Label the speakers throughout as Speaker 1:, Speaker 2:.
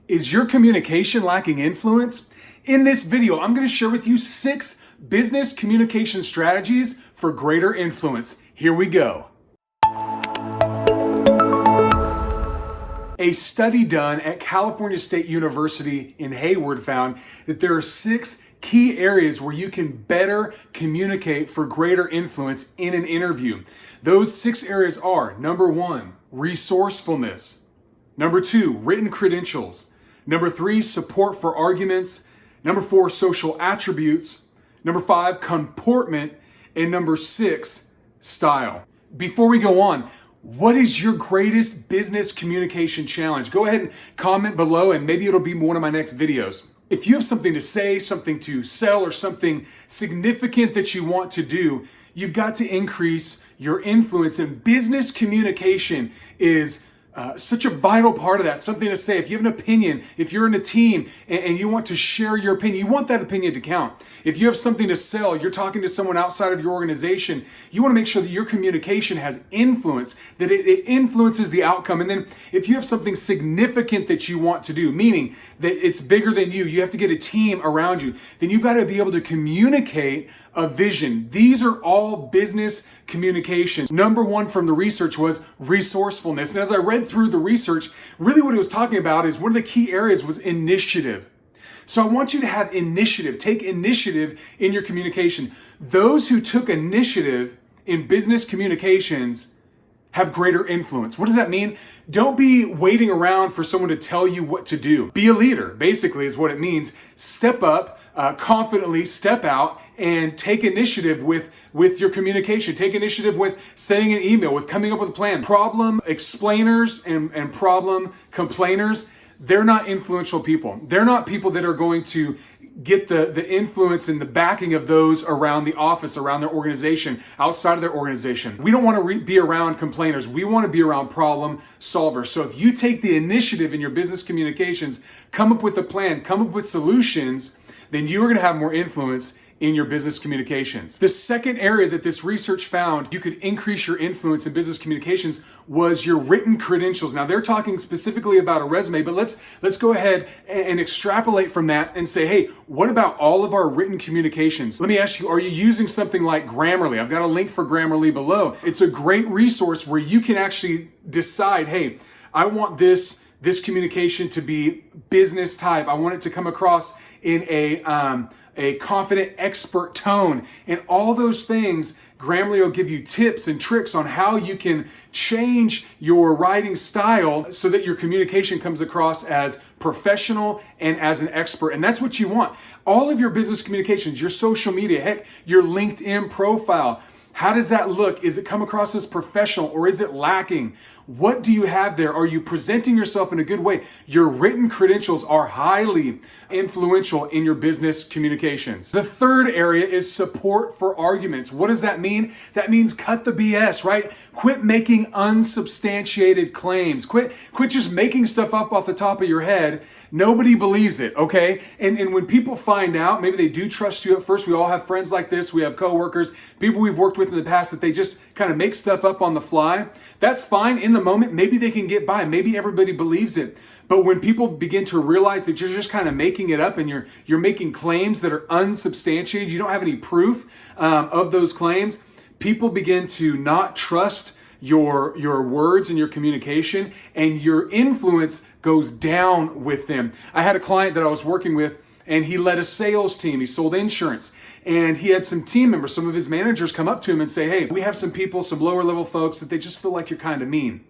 Speaker 1: Is your communication lacking influence? In this video, I'm going to share with you 6 business communication strategies for greater influence. Here we go. A study done at California State University in Hayward found that there are 6 key areas where you can better communicate for greater influence in an interview. Those 6 areas are: number 1, resourcefulness; number 2, written credentials; number 3, support for arguments; number 4, social attributes; number 5, comportment; and number 6, style. Before we go on, what is your greatest business communication challenge? Go ahead and comment below, and maybe it'll be one of my next videos. If you have something to say, something to sell, or something significant that you want to do, you've got to increase your influence. And business communication is such a vital part of that. Something to say. If you have an opinion, if you're in a team and you want to share your opinion, you want that opinion to count. If you have something to sell, you're talking to someone outside of your organization, you want to make sure that your communication has influence, that it influences the outcome. And then if you have something significant that you want to do, meaning that it's bigger than you have to get a team around you, then you've got to be able to communicate a vision. These are all business communications. Number 1 from the research was resourcefulness. And as I read through the research, really what it was talking about is one of the key areas was initiative. So I want you to have initiative. Take initiative in your communication. Those who took initiative in business communications have greater influence. What does that mean? Don't be waiting around for someone to tell you what to do. Be a leader, basically, is what it means. Step up, confidently step out, and take initiative with your communication. Take initiative with sending an email, with coming up with a plan. Problem explainers and problem complainers, they're not influential people. They're not people that are going to get the influence and the backing of those around the office, around their organization, outside of their organization. We don't want to be around complainers. We want to be around problem solvers. So if you take the initiative in your business communications, come up with a plan, come up with solutions, then you're going to have more influence in your business communications. The second area that this research found you could increase your influence in business communications was your written credentials. Now they're talking specifically about a resume, but let's go ahead and extrapolate from that and say, hey, what about all of our written communications? Let me ask you, are you using something like Grammarly? I've got a link for Grammarly below. It's a great resource where you can actually decide, hey, I want this communication to be business type. I want it to come across in a confident expert tone, and all those things. Grammarly will give you tips and tricks on how you can change your writing style so that your communication comes across as professional and as an expert. And that's what you want. All of your business communications, your social media, heck, your LinkedIn profile, how does that look? Is it come across as professional, or is it lacking? What do you have there? Are you presenting yourself in a good way? Your written credentials are highly influential in your business communications. The third area is support for arguments. What does that mean? That means cut the BS, right? Quit making unsubstantiated claims. Quit just making stuff up off the top of your head. Nobody believes it, okay? And when people find out, maybe they do trust you at first. We all have friends like this. We have coworkers, people we've worked with in the past that they just kind of make stuff up on the fly. That's fine in the moment. Maybe they can get by. Maybe everybody believes it. But when people begin to realize that you're just kind of making it up and you're making claims that are unsubstantiated, you don't have any proof of those claims, people begin to not trust your words and your communication, and your influence goes down with them. I had a client that I was working with, and he led a sales team. He sold insurance, and he had some team members, some of his managers come up to him and say, hey, we have some people, some lower level folks that they just feel like you're kind of mean.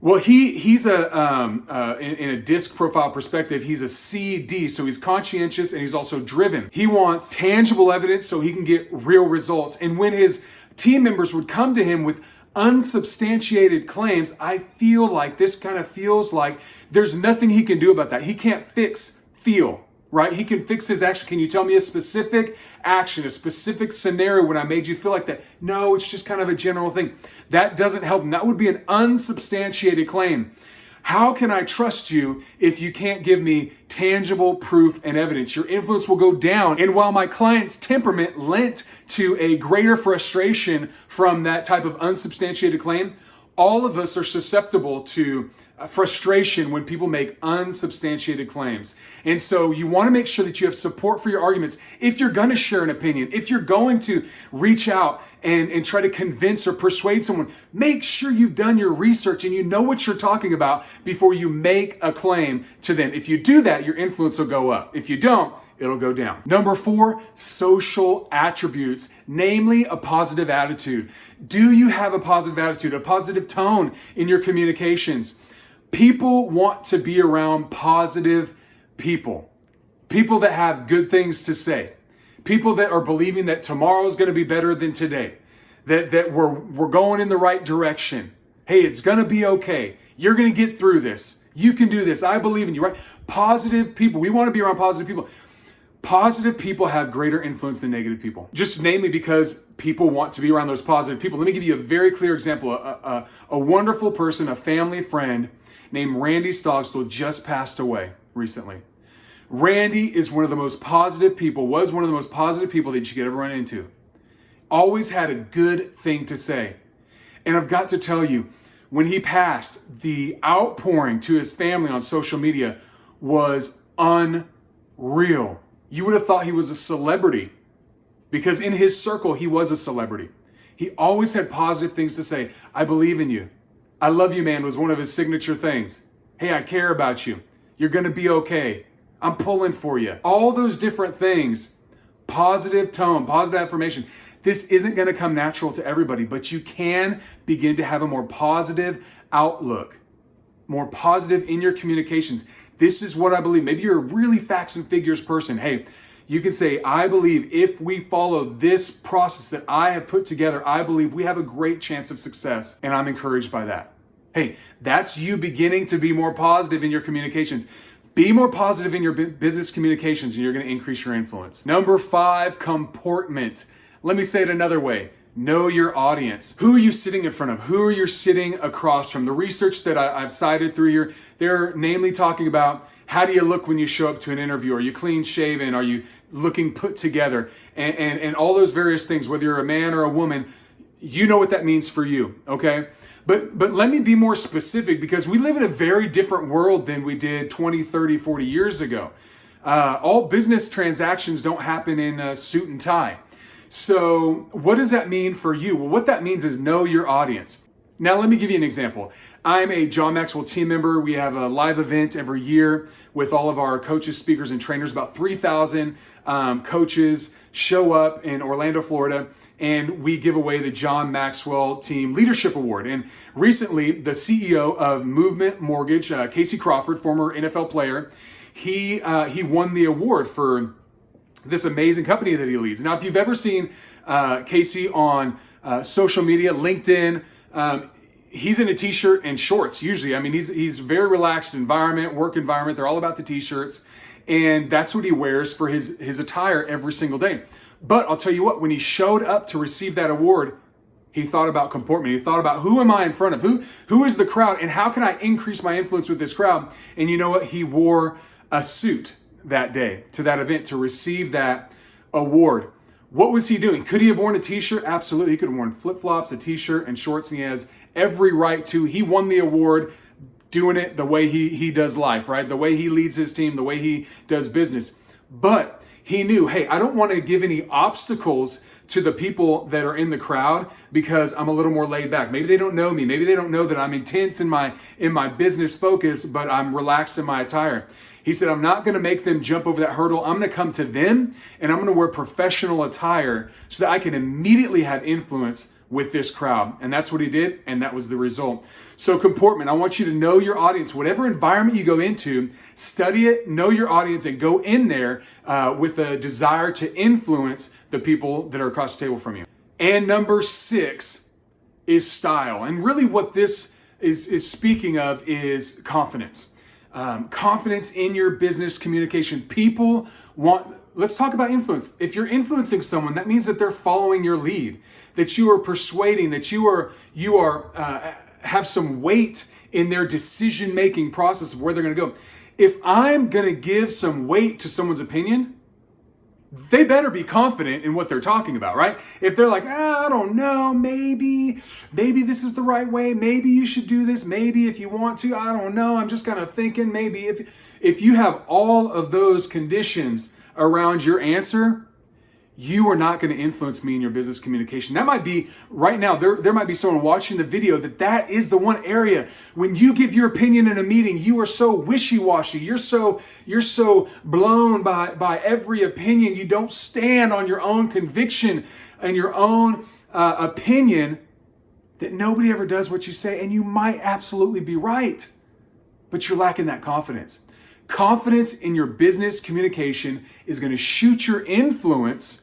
Speaker 1: Well, he's in a DISC profile perspective, he's a CD, so he's conscientious and he's also driven. He wants tangible evidence so he can get real results. And when his team members would come to him with unsubstantiated claims, I feel like this kind of feels like there's nothing he can do about that. He can't feel. Right? He can fix his action. Can you tell me a specific action, a specific scenario when I made you feel like that? No, it's just kind of a general thing. That doesn't help him. That would be an unsubstantiated claim. How can I trust you if you can't give me tangible proof and evidence? Your influence will go down. And while my client's temperament lent to a greater frustration from that type of unsubstantiated claim, all of us are susceptible to frustration when people make unsubstantiated claims. And so you want to make sure that you have support for your arguments. If you're going to share an opinion, if you're going to reach out and try to convince or persuade someone, make sure you've done your research and you know what you're talking about before you make a claim to them. If you do that, your influence will go up. If you don't, it'll go down. Number 4, social attributes, namely a positive attitude. Do you have a positive attitude, a positive tone in your communications? People want to be around positive people. People that have good things to say. People that are believing that tomorrow is going to be better than today. That we're going in the right direction. Hey, it's going to be okay. You're going to get through this. You can do this. I believe in you, right? Positive people. We want to be around positive people. Positive people have greater influence than negative people. Just namely because people want to be around those positive people. Let me give you a very clear example. A wonderful person, a family friend named Randy Stogstall just passed away recently. Randy is one of the most positive people, was one of the most positive people that you could ever run into. Always had a good thing to say. And I've got to tell you, when he passed, the outpouring to his family on social media was unreal. You would have thought he was a celebrity because in his circle, he was a celebrity. He always had positive things to say. I believe in you. I love you, man, was one of his signature things. Hey, I care about you. You're going to be okay. I'm pulling for you. All those different things, positive tone, positive affirmation. This isn't going to come natural to everybody, but you can begin to have a more positive outlook, more positive in your communications. This is what I believe. Maybe you're a really facts and figures person. Hey, you can say, I believe if we follow this process that I have put together, I believe we have a great chance of success. And I'm encouraged by that. Hey, that's you beginning to be more positive in your communications. Be more positive in your business communications and you're going to increase your influence. Number 5, comportment. Let me say it another way. Know your audience. Who are you sitting in front of? Who are you sitting across from? The research that I've cited through here, they're namely talking about how do you look when you show up to an interview? Are you clean shaven? Are you looking put together? And all those various things, whether you're a man or a woman, you know what that means for you, okay? But let me be more specific because we live in a very different world than we did 20, 30, 40 years ago. All business transactions don't happen in a suit and tie. So what does that mean for you? Well, what that means is know your audience. Now, let me give you an example. I'm a John Maxwell team member. We have a live event every year with all of our coaches, speakers, and trainers. About 3,000 coaches show up in Orlando, Florida, and we give away the John Maxwell Team Leadership Award. And recently, the CEO of Movement Mortgage, Casey Crawford, former NFL player, he won the award for this amazing company that he leads. Now, if you've ever seen Casey on social media, LinkedIn, he's in a t-shirt and shorts usually. I mean, he's very relaxed environment, work environment. They're all about the t-shirts. And that's what he wears for his attire every single day. But I'll tell you what, when he showed up to receive that award, he thought about comportment. He thought about who am I in front of? Who is the crowd? And how can I increase my influence with this crowd? And you know what? He wore a suit that day to that event to receive that award. What was he doing? Could he have worn a t-shirt? Absolutely. He could have worn flip-flops, a t-shirt, and shorts, and he has every right to. He won the award doing it the way he does life, right? The way he leads his team, the way he does business. But he knew, hey, I don't want to give any obstacles to the people that are in the crowd because I'm a little more laid back. Maybe they don't know me. Maybe they don't know that I'm intense in my business focus, but I'm relaxed in my attire. He said, I'm not going to make them jump over that hurdle. I'm going to come to them and I'm going to wear professional attire so that I can immediately have influence with this crowd. And that's what he did, and that was the result. So comportment, I want you to know your audience. Whatever environment you go into, study it, know your audience, and go in there with a desire to influence the people that are across the table from you. And number 6 is style. And really what this is speaking of is confidence. Confidence in your business communication. People want, let's talk about influence. If you're influencing someone, that means that they're following your lead, that you are persuading, that you are have some weight in their decision-making process of where they're going to go. If I'm going to give some weight to someone's opinion, they better be confident in what they're talking about, right? If they're like, I don't know, maybe this is the right way, maybe you should do this, maybe if you want to, I don't know, I'm just kind of thinking, maybe if you have all of those conditions around your answer, you are not going to influence me in your business communication. That might be right now, there might be someone watching the video that is the one area when you give your opinion in a meeting, you are so wishy-washy. You're so blown by every opinion. You don't stand on your own conviction and your own opinion, that nobody ever does what you say. And you might absolutely be right, but you're lacking that confidence. Confidence in your business communication is going to shoot your influence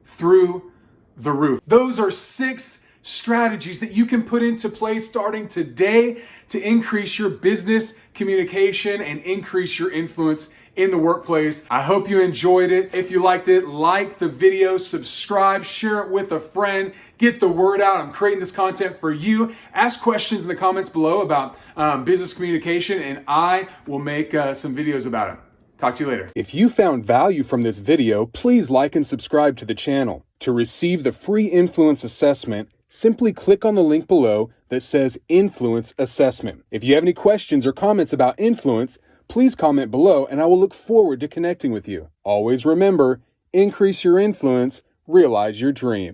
Speaker 1: through the roof. Those are 6 strategies that you can put into place starting today to increase your business communication and increase your influence in the workplace. I hope you enjoyed it. If you liked it, like the video, subscribe, share it with a friend, get the word out. I'm creating this content for you. Ask questions in the comments below about business communication, and I will make some videos about it. Talk to you later. If you found value from this video, please like and subscribe to the channel. To receive the free influence assessment, simply click on the link below that says Influence Assessment. If you have any questions or comments about influence, please comment below and I will look forward to connecting with you. Always remember, increase your influence, realize your dream.